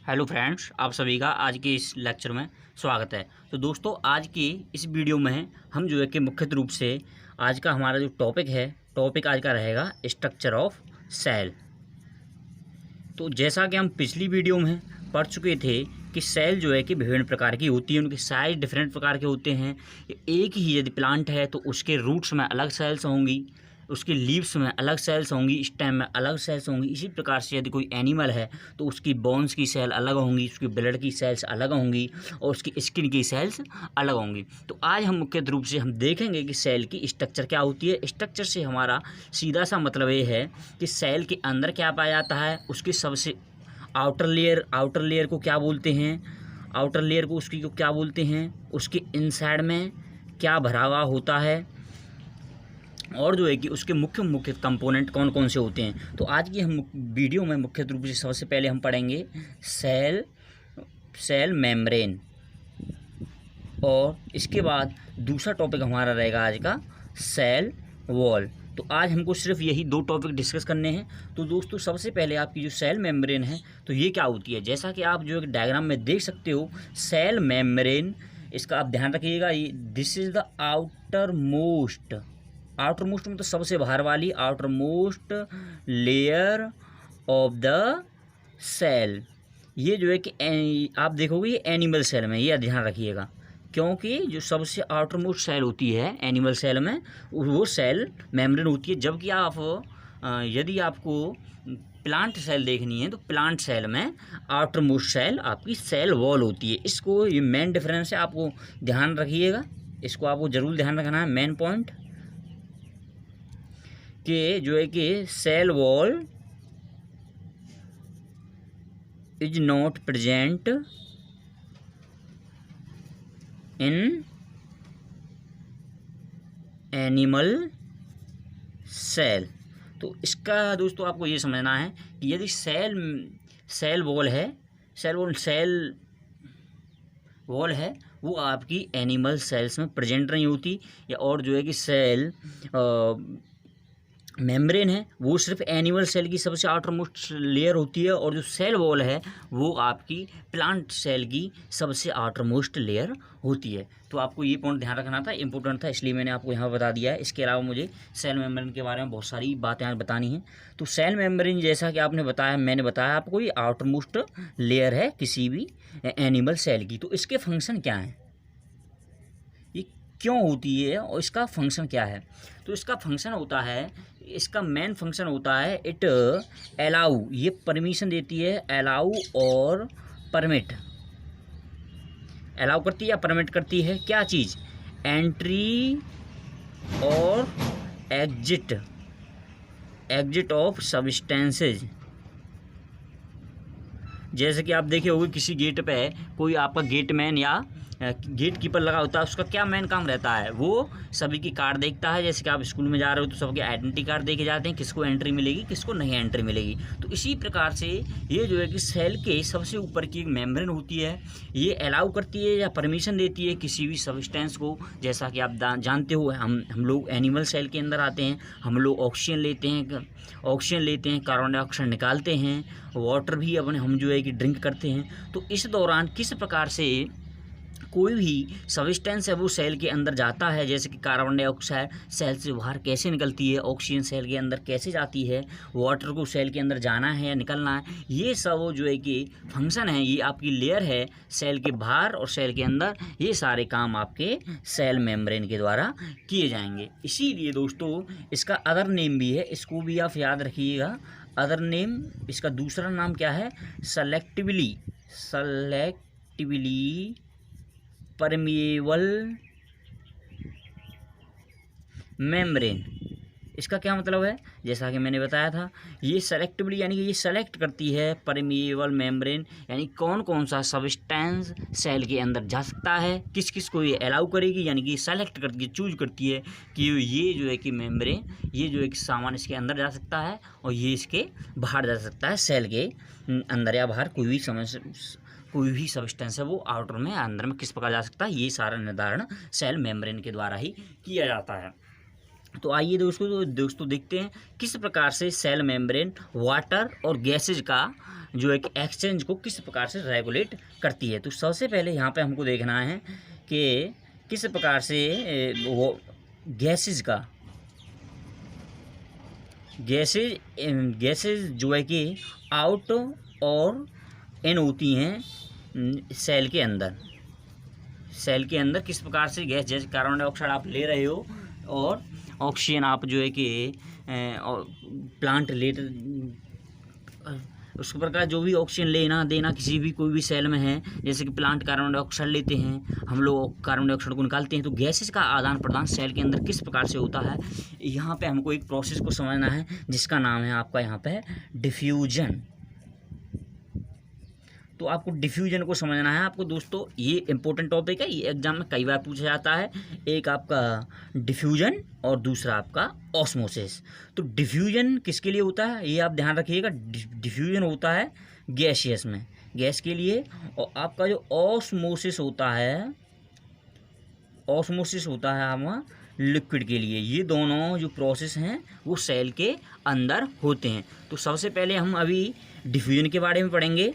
Hello friends, आप सभी का आज के इस लेक्चर में स्वागत है। तो दोस्तों, आज की इस वीडियो में हम जो है कि मुख्य रूप से आज का हमारा जो टॉपिक आज का रहेगा स्ट्रक्चर ऑफ सेल। तो जैसा कि हम पिछली वीडियो में पढ़ चुके थे कि सेल जो है कि विभिन्न प्रकार की होती है, उनके साइज डिफरेंट प्रकार के होते हैं। एक ही यदि प्लांट है तो उसके रूट्स में अलग सेल्स होंगी, उसकी लीव्स में अलग सेल्स होंगी, स्टेम में अलग सेल्स होंगी। इसी प्रकार से यदि कोई एनिमल है तो उसकी बोन्स की सेल अलग होंगी, उसकी ब्लड की सेल्स अलग होंगी और उसकी स्किन की सेल्स अलग होंगी। तो आज हम मुख्य रूप से हम देखेंगे कि सेल की स्ट्रक्चर क्या होती है। स्ट्रक्चर से हमारा सीधा सा मतलब ये है कि सेल के अंदर क्या पाया जाता है, उसकी सबसे आउटर लेयर को क्या बोलते हैं, आउटर लेयर को उसकी को क्या बोलते हैं, उसके इनसाइड में क्या भरा हुआ होता है, और जो है कि उसके मुख्य कंपोनेंट कौन कौन से होते हैं। तो आज की हम वीडियो में मुख्य रूप से सबसे पहले हम पढ़ेंगे सेल मेम्ब्रेन, और इसके बाद दूसरा टॉपिक हमारा रहेगा आज का सेल वॉल। तो आज हमको सिर्फ यही दो टॉपिक डिस्कस करने हैं। तो दोस्तों, सबसे पहले आपकी जो सेल मेम्ब्रेन है तो ये क्या होती है। जैसा कि आप जो एक डायग्राम में देख सकते हो, सेल मेम्ब्रेन, इसका आप ध्यान रखिएगा, ये this is the outermost मतलब सबसे बाहर वाली outermost layer of the cell. ये जो है कि आप देखोगे ये एनिमल सेल में, ये ध्यान रखिएगा, क्योंकि जो सबसे आउटर मोस्ट सेल होती है एनिमल सेल में वो सेल मेम्ब्रेन होती है। जबकि आप यदि आपको प्लांट सेल देखनी है तो प्लांट सेल में आउटर मोस्ट सेल आपकी सेल वॉल होती है। इसको ये मेन डिफरेंस है, आपको ध्यान रखिएगा, इसको आपको जरूर ध्यान रखना है। मेन पॉइंट कि जो है कि cell wall is not present in animal cell. तो इसका दोस्तों आपको ये समझना है कि यदि सेल वॉल है वो आपकी एनिमल सेल्स में प्रेजेंट नहीं होती, या और जो है कि सेल मेम्ब्रेन है वो सिर्फ एनिमल सेल की सबसे आउटर मोस्ट लेयर होती है, और जो सेल वॉल है वो आपकी प्लांट सेल की सबसे आउटर मोस्ट लेयर होती है। तो आपको ये पॉइंट ध्यान रखना था, इंपॉर्टेंट था, इसलिए मैंने आपको यहाँ बता दिया है। इसके अलावा मुझे सेल मेम्ब्रेन के बारे में बहुत सारी बातें आज बतानी हैं। तो सेल मेम्ब्रेन जैसा कि आपने बताया, मैंने बताया आपको, ये आउटर मोस्ट लेयर है किसी भी एनिमल सेल की। तो इसके फंक्शन क्या हैं, ये क्यों होती है और इसका फंक्शन क्या है। तो इसका फंक्शन होता है, इसका मेन फंक्शन होता है, इट अलाउ, ये परमिशन देती है, अलाउ और परमिट, अलाउ करती है या परमिट करती है क्या चीज़, एंट्री और एग्जिट ऑफ सब्सटेंसेज। जैसे कि आप देखे होंगे किसी गेट पे कोई आपका गेटमैन या गेट कीपर लगा होता है, उसका क्या मेन काम रहता है, वो सभी की कार्ड देखता है। जैसे कि आप स्कूल में जा रहे हो तो सबके आइडेंटिटी कार्ड देखे जाते हैं, किसको एंट्री मिलेगी किसको नहीं एंट्री मिलेगी। तो इसी प्रकार से ये जो है कि सेल के सबसे ऊपर की एक मेम्ब्रेन होती है, ये अलाउ करती है या परमिशन देती है किसी भी सब्सटेंस को। जैसा कि आप जानते हो, हम लोग एनिमल सेल के अंदर आते हैं, हम लोग ऑक्सीजन लेते हैं, कार्बन डाइऑक्साइड निकालते हैं, वाटर भी अपने हम जो है कि ड्रिंक करते हैं। तो इस दौरान किस प्रकार से कोई भी सब्सटेंस है वो सेल के अंदर जाता है, जैसे कि कार्बन डाइऑक्साइड सेल से बाहर कैसे निकलती है, ऑक्सीजन सेल के अंदर कैसे जाती है, वाटर को सेल के अंदर जाना है या निकलना है, ये सब जो है कि फंक्शन है, ये आपकी लेयर है सेल के बाहर और सेल के अंदर, ये सारे काम आपके सेल मेम्ब्रेन के द्वारा किए जाएंगे। इसीलिए दोस्तों इसका अदर नेम भी है, इसको भी आप याद रखिएगा। अदर नेम, इसका दूसरा नाम क्या है, सेलेक्टिवली परमिएबल मेम्ब्रेन। इसका क्या मतलब है, जैसा कि मैंने बताया था, ये सेलेक्टिवली यानी कि ये सेलेक्ट करती है परमिएबल मेम्ब्रेन, यानी कौन कौन सा सब्सटेंस सेल के अंदर जा सकता है, किस किस को ये अलाउ करेगी, यानी कि सेलेक्ट करती है, चूज करती है कि ये जो है कि मेम्ब्रेन, ये जो है कि सामान इसके अंदर जा सकता है और ये इसके बाहर जा सकता है। सेल के अंदर या बाहर कोई भी सब्सटेंस है वो आउटर में अंदर में किस प्रकार जा सकता है, ये सारा निर्धारण सेल मेम्ब्रेन के द्वारा ही किया जाता है। तो आइए दोस्तों देखते हैं किस प्रकार से सेल मेम्ब्रेन वाटर और गैसेज का जो एक एक्सचेंज को किस प्रकार से रेगुलेट करती है। तो सबसे पहले यहाँ पे हमको देखना है कि किस प्रकार से वो गैसेज जो है कि आउट और इन होती हैं सेल के अंदर किस प्रकार से गैस, जैसे कार्बन डाइऑक्साइड आप ले रहे हो और ऑक्सीजन आप जो है कि प्लांट ले, उस प्रकार जो भी ऑक्सीजन लेना देना किसी भी कोई भी सेल में है, जैसे कि प्लांट कार्बन डाइऑक्साइड लेते हैं, हम लोग कार्बन डाइऑक्साइड को निकालते हैं, तो गैसेस का आदान प्रदान सेल के अंदर किस प्रकार से होता है। यहाँ पे हमको एक प्रोसेस को समझना है जिसका नाम है आपका यहाँ पे डिफ्यूजन। तो आपको डिफ्यूजन को समझना है आपको दोस्तों, ये इंपॉर्टेंट टॉपिक है, ये एग्जाम में कई बार पूछा जाता है। एक आपका डिफ्यूजन और दूसरा आपका ऑस्मोसिस। तो डिफ्यूजन किसके लिए होता है ये आप ध्यान रखिएगा। डिफ्यूजन होता है गैसियस में, गैस के लिए, और आपका जो ऑस्मोसिस होता है हमारा लिक्विड के लिए। ये दोनों जो प्रोसेस हैं वो सेल के अंदर होते हैं। तो सबसे पहले हम अभी डिफ्यूजन के बारे में पढ़ेंगे।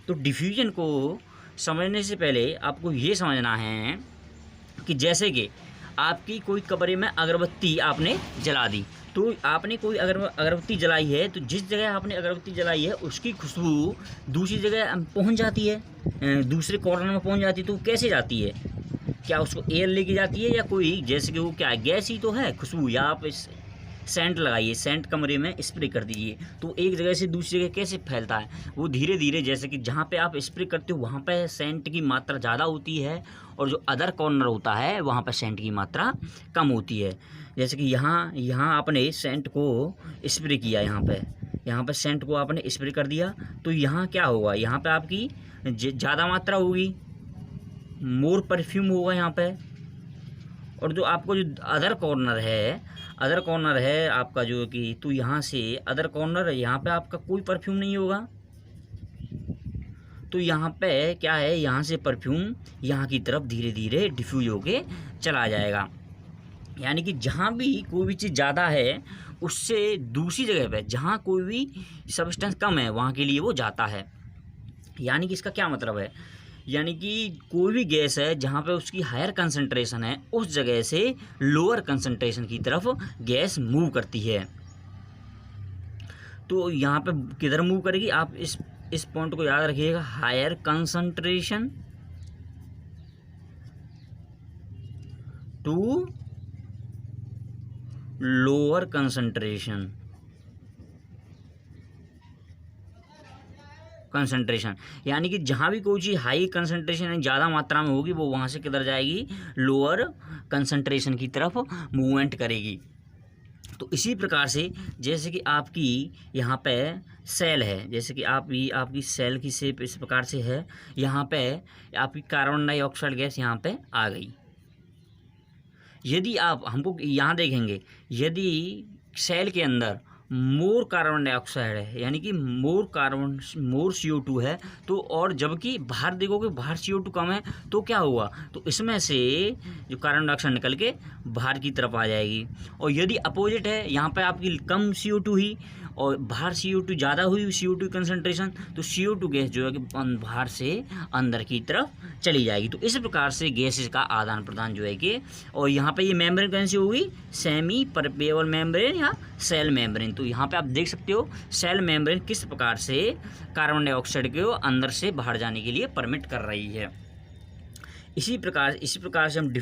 तो डिफ्यूजन को समझने से पहले आपको ये समझना है कि जैसे कि आपकी कोई कमरे में अगरबत्ती आपने जला दी, तो आपने कोई अगरबत्ती जलाई है, तो जिस जगह आपने अगरबत्ती जलाई है उसकी खुशबू दूसरी जगह पहुंच जाती है, दूसरे कॉर्नर में पहुंच जाती है। तो कैसे जाती है? क्या उसको एयर लेके जाती है या कोई, जैसे कि वो क्या गैस ही तो है खुशबू, या आप सेंट लगाइए, सेंट कमरे में स्प्रे कर दीजिए, तो एक जगह से दूसरी जगह कैसे फैलता है? वो धीरे धीरे, जैसे कि जहाँ पे आप स्प्रे करते हो वहाँ पे सेंट की मात्रा ज़्यादा होती है, और जो अदर कॉर्नर होता है वहाँ पर सेंट की मात्रा कम होती है। जैसे कि यहाँ आपने सेंट को स्प्रे किया, यहाँ पर सेंट को आपने स्प्रे कर दिया, तो यहाँ क्या होगा, यहाँ पर आपकी ज़्यादा मात्रा होगी, मोर परफ्यूम होगा यहाँ पे। और जो आपको जो अदर कॉर्नर है आपका जो कि, तो यहाँ से अदर कॉर्नर, यहाँ पे आपका कोई परफ्यूम नहीं होगा, तो यहाँ पे क्या है, यहाँ से परफ्यूम यहाँ की तरफ धीरे धीरे डिफ्यूज होके चला जाएगा। यानी कि जहाँ भी कोई भी चीज़ ज़्यादा है उससे दूसरी जगह पे जहाँ कोई भी सब्सटेंस कम है वहाँ के लिए वो जाता है। यानी कि इसका क्या मतलब है, यानी कि कोई भी गैस है जहाँ पे उसकी हायर कंसंट्रेशन है उस जगह से लोअर कंसंट्रेशन की तरफ गैस मूव करती है। तो यहाँ पे किधर मूव करेगी, आप इस पॉइंट को याद रखिएगा, higher concentration to lower concentration. यानी कि जहाँ भी कोई चीज़ हाई कंसंट्रेशन है, ज़्यादा मात्रा में होगी, वो वहाँ से किधर जाएगी, लोअर कंसंट्रेशन की तरफ मूवमेंट करेगी। तो इसी प्रकार से जैसे कि आपकी यहाँ पे सेल है, जैसे कि आपकी सेल की शेप इस प्रकार से है, यहाँ पे आपकी कार्बन डाइऑक्साइड गैस यहाँ पे आ गई। यदि आप हमको यहाँ देखेंगे, यदि सेल के अंदर मोर कार्बन डाइऑक्साइड है, यानी कि मोर CO2 है, तो और जबकि बाहर देखोगे बाहर CO2 कम है, तो क्या हुआ, तो इसमें से जो कार्बन डाइऑक्साइड निकल के बाहर की तरफ आ जाएगी। और यदि अपोजिट है, यहाँ पे आपकी कम CO2 ही और बाहर CO2 ज़्यादा हुई, CO2 कंसंट्रेशन, तो CO2 गैस जो है कि बाहर से अंदर की तरफ चली जाएगी। तो इस प्रकार से गैसेस का आदान प्रदान जो है कि, और यहाँ पे ये मेम्ब्रेन कैसी होगी, सेमी परमेबल मेम्ब्रेन या सेल मेम्ब्रेन। तो यहाँ पे आप देख सकते हो सेल मेम्ब्रेन किस प्रकार से कार्बन डाइऑक्साइड को अंदर से बाहर जाने के लिए परमिट कर रही है। इसी प्रकार से हम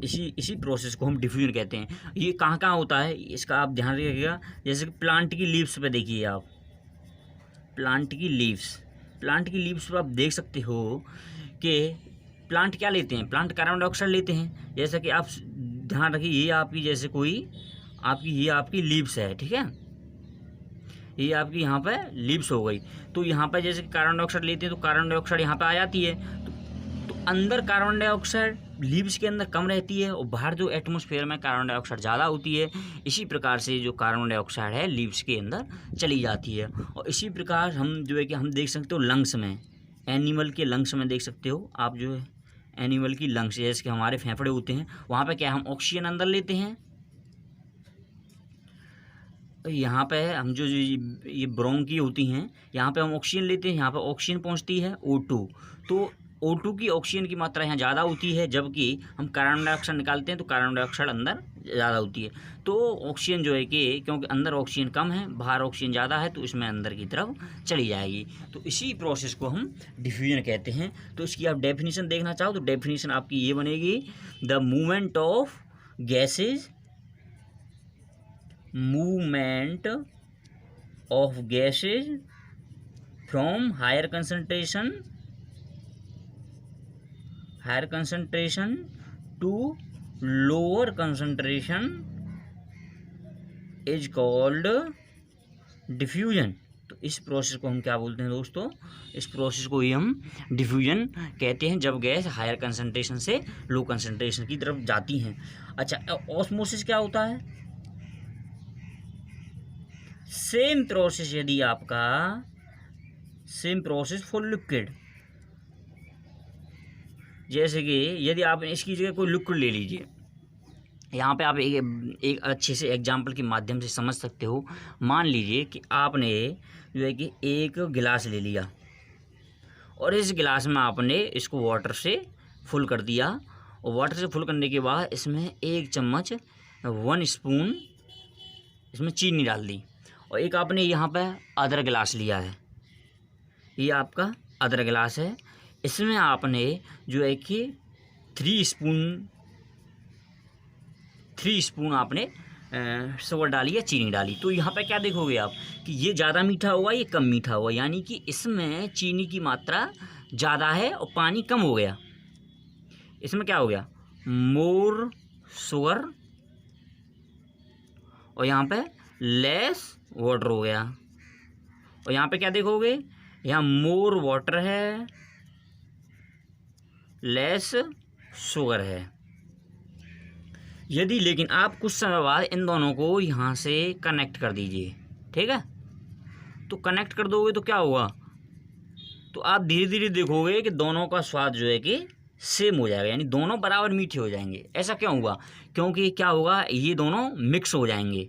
इसी प्रोसेस को हम डिफ्यूजन कहते हैं। ये कहाँ होता है इसका आप ध्यान रखिएगा। जैसे कि प्लांट की लीव्स पे देखिए आप, प्लांट की लीव्स पर आप देख सकते हो कि प्लांट क्या लेते हैं, प्लांट कार्बन डाइऑक्साइड लेते हैं। जैसा कि आप ध्यान रखिए, ये आपकी जैसे कोई ये आपकी लीव्स है, ठीक है, ये आपकी यहाँ पे लीव्स हो गई। तो यहाँ पे जैसे कि कार्बन डाइऑक्साइड लेते हैं तो कार्बन डाइऑक्साइड यहाँ पे आ जाती है, तो अंदर कार्बन डाइऑक्साइड लीव्स के अंदर कम रहती है और बाहर जो एटमॉस्फेयर में कार्बन डाइऑक्साइड ज़्यादा होती है। इसी प्रकार से जो कार्बन डाइऑक्साइड है लीव्स के अंदर चली जाती है। और इसी प्रकार हम जो है कि हम देख सकते हो लंग्स में, एनिमल के लंग्स में देख सकते हो आप, जो है एनिमल की लंग्स, जैसे कि हमारे फेफड़े होते हैं, वहाँ पे क्या हम ऑक्सीजन अंदर लेते हैं, यहाँ पे हम जो ये ब्रोंकी होती हैं, यहाँ पे हम ऑक्सीजन लेते हैं, यहाँ पे ऑक्सीजन पहुँचती है O2। तो O2 की ऑक्सीजन की मात्रा यहाँ ज़्यादा होती है, जबकि हम कार्बन डाइऑक्साइड निकालते हैं तो कार्बन डाइऑक्साइड अंदर ज़्यादा होती है। तो ऑक्सीजन जो है कि क्योंकि अंदर ऑक्सीजन कम है, बाहर ऑक्सीजन ज़्यादा है, तो इसमें अंदर की तरफ चली जाएगी। तो इसी प्रोसेस को हम डिफ्यूजन कहते हैं। तो इसकी आप डेफिनेशन देखना चाहो तो डेफिनेशन आपकी ये बनेगी, the movement of gases from higher concentration to lower concentration is called diffusion. तो इस प्रोसेस को हम क्या बोलते हैं दोस्तों, इस प्रोसेस को ही हम डिफ्यूजन कहते हैं, जब गैस हायर कंसंट्रेशन से लो कंसंट्रेशन की तरफ जाती हैं। अच्छा, ऑस्मोसिस क्या होता है? सेम प्रोसेस, यदि आपका सेम प्रोसेस फॉर लिक्विड, जैसे कि यदि आप इसकी जगह कोई लिक्विड ले लीजिए, यहाँ पे आप एक अच्छे से एग्जाम्पल के माध्यम से समझ सकते हो। मान लीजिए कि आपने जो है कि एक गिलास ले लिया और इस गिलास में आपने इसको वाटर से फुल कर दिया, और वाटर से फुल करने के बाद इसमें 1 चम्मच 1 स्पून इसमें चीनी डाल दी, और एक आपने यहाँ पे अदर गिलास लिया है, ये आपका अदर गिलास है, इसमें आपने जो है कि 3 स्पून आपने शुगर डाली या चीनी डाली। तो यहाँ पे क्या देखोगे आप कि ये ज़्यादा मीठा हुआ, ये कम मीठा हुआ, यानी कि इसमें चीनी की मात्रा ज़्यादा है और पानी कम हो गया। इसमें क्या हो गया, मोर शुगर, और यहाँ पे लेस वाटर हो गया। और यहाँ पे क्या देखोगे, यहाँ मोर वाटर है, लेस शुगर है। यदि लेकिन आप कुछ समय बाद इन दोनों को यहाँ से कनेक्ट कर दीजिए, ठीक है, तो कनेक्ट कर दोगे तो क्या होगा, तो आप धीरे धीरे देखोगे कि दोनों का स्वाद जो है कि सेम हो जाएगा, यानी दोनों बराबर मीठे हो जाएंगे। ऐसा क्यों हुआ, क्योंकि क्या होगा, ये दोनों मिक्स हो जाएंगे।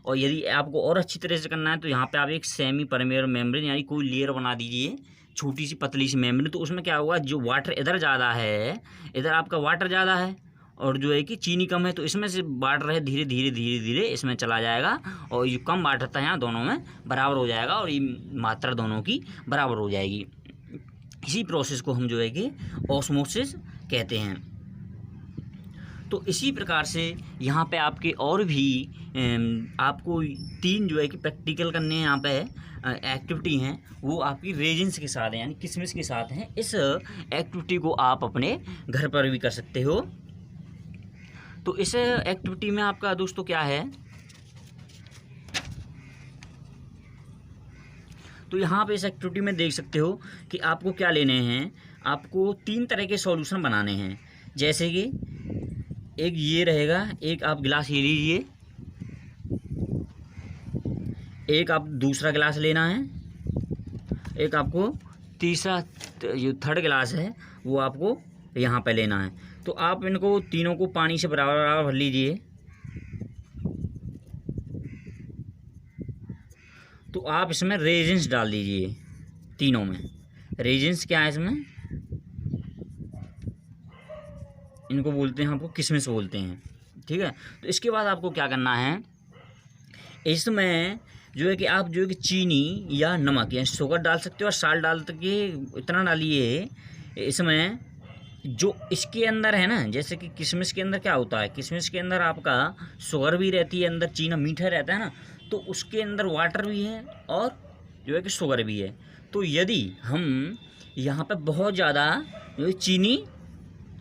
और यदि आपको और अच्छी तरह से करना है तो यहाँ पे आप एक सेमी परमेबल मेम्ब्रेन यानी कोई लेयर बना दीजिए, छोटी सी पतली सी मेम्ब्रेन। तो उसमें क्या होगा, जो वाटर इधर ज़्यादा है, इधर आपका वाटर ज़्यादा है और जो है कि चीनी कम है, तो इसमें से वाटर है धीरे धीरे धीरे धीरे इसमें चला जाएगा, और ये कम वाटर था यहाँ दोनों में बराबर हो जाएगा, और ये मात्रा दोनों की बराबर हो जाएगी। इसी प्रोसेस को हम जो है कि ऑस्मोसिस कहते हैं। तो इसी प्रकार से यहाँ पे आपके और भी आपको 3 जो है कि प्रैक्टिकल करने हैं यहाँ पे एक्टिविटी हैं, वो आपकी रेजिन्स के साथ हैं, यानी किशमिश के साथ हैं। इस एक्टिविटी को आप अपने घर पर भी कर सकते हो। तो इस एक्टिविटी में आपका दोस्तों क्या है, तो यहाँ पे इस एक्टिविटी में देख सकते हो कि आपको क्या लेने हैं, आपको 3 तरह के सॉल्यूशन बनाने हैं। जैसे कि एक ये रहेगा, एक आप गिलास ये लीजिए, एक आप दूसरा गिलास लेना है, एक आपको तीसरा जो थर्ड गिलास है वो आपको यहाँ पे लेना है। तो आप इनको तीनों को पानी से बराबर बराबर भर लीजिए। तो आप इसमें रेजिन्स डाल दीजिए, तीनों में रेजिन्स क्या है इसमें, इनको बोलते हैं, आपको किशमिश बोलते हैं, ठीक है। तो इसके बाद आपको क्या करना है, इसमें जो है कि आप जो है कि चीनी या नमक या शुगर डाल सकते हो, और साल्ट डाल के इतना डालिए इसमें, जो इसके अंदर है ना, जैसे कि किशमिश के अंदर क्या होता है, किशमिश के अंदर आपका शुगर भी रहती है, अंदर चीनी मीठा रहता है ना, तो उसके अंदर वाटर भी है और जो है कि शुगर भी है। तो यदि हम यहाँ पे बहुत ज़्यादा जो है चीनी,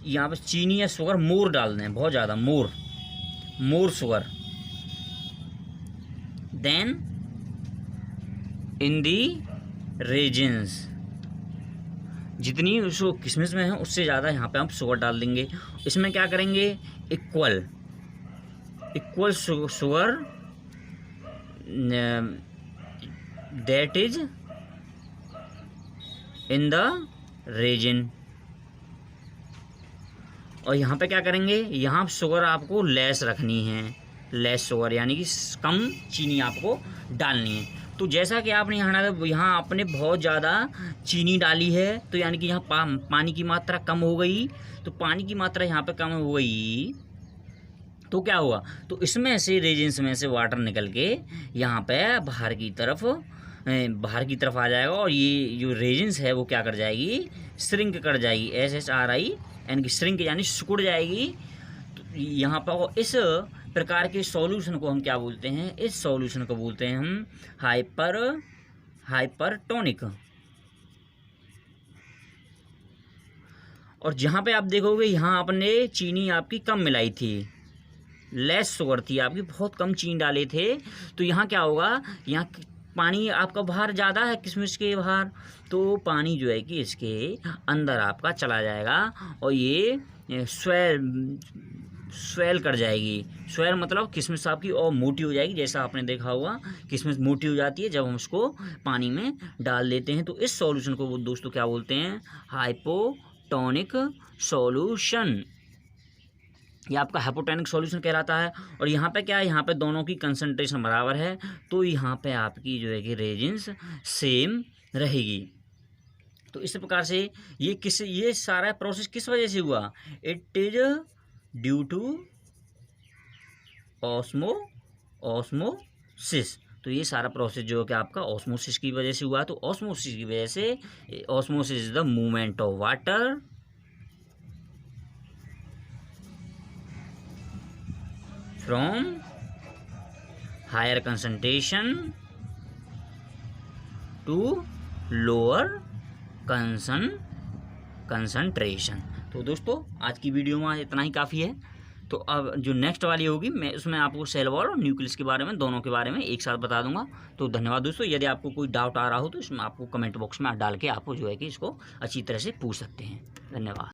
यहाँ पे चीनी या शुगर मोर डाल दें, बहुत ज़्यादा मोर sugar, then in the resins, जितनी उसको किशमिश में है उससे ज़्यादा यहाँ पे हम शुगर डाल देंगे। इसमें क्या करेंगे, equal sugar that is in the resin, और यहाँ पे क्या करेंगे, यहाँ शुगर आपको लेस रखनी है, लेस शुगर, यानी कि कम चीनी आपको डालनी है। तो जैसा कि आपने यहाँ आपने बहुत ज़्यादा चीनी डाली है, तो यानी कि यहाँ पानी की मात्रा कम हो गई। तो पानी की मात्रा यहाँ पे कम हो गई तो क्या हुआ, तो इसमें से रेजिन्स में से वाटर निकल के यहाँ पे बाहर की तरफ आ जाएगा, और ये जो रेजिन्स है वो क्या कर जाएगी, श्रिंक कर जाएगी, SHRI यानी कि श्रिंक यानी सिकुड़ जाएगी। तो यहाँ पर इस प्रकार के सॉल्यूशन को हम क्या बोलते हैं, इस सॉल्यूशन को बोलते हैं हम हाइपरटोनिक। और जहाँ पे आप देखोगे यहाँ आपने चीनी आपकी कम मिलाई थी, लेस शुगर थी आपकी, बहुत कम चीनी डाले थे, तो यहाँ क्या होगा, यहाँ पानी आपका बाहर ज़्यादा है किशमिश के बाहर, तो पानी जो है कि इसके अंदर आपका चला जाएगा और ये स्वेल कर जाएगी। स्वेल मतलब किशमिश आपकी और मोटी हो जाएगी। जैसा आपने देखा होगा किशमिश मोटी हो जाती है जब हम उसको पानी में डाल देते हैं। तो इस सॉल्यूशन को वो दोस्तों क्या बोलते हैं, हाइपोटोनिक सॉल्यूशन। ये आपका हाइपोटोनिक सॉल्यूशन कहलाता है। और यहाँ पे क्या है, यहाँ पे दोनों की कंसंट्रेशन बराबर है, तो यहाँ पे आपकी जो है कि रेजिन्स सेम रहेगी। तो इस प्रकार से ये सारा प्रोसेस किस वजह से हुआ, it is due to osmosis. तो ये सारा प्रोसेस जो है कि आपका ऑस्मोसिस की वजह से हुआ। तो ऑस्मोसिस की वजह से, osmosis is the movement of water from higher concentration to lower concentration। तो दोस्तों आज की वीडियो में इतना ही काफ़ी है। तो अब जो नेक्स्ट वाली होगी मैं उसमें आपको सेल वॉल और न्यूक्लियस के बारे में, दोनों के बारे में एक साथ बता दूंगा। तो धन्यवाद दोस्तों। यदि आपको कोई डाउट आ रहा हो तो इसमें आपको कमेंट बॉक्स में डाल के आपको जो है कि इसको अच्छी तरह से पूछ सकते हैं। धन्यवाद।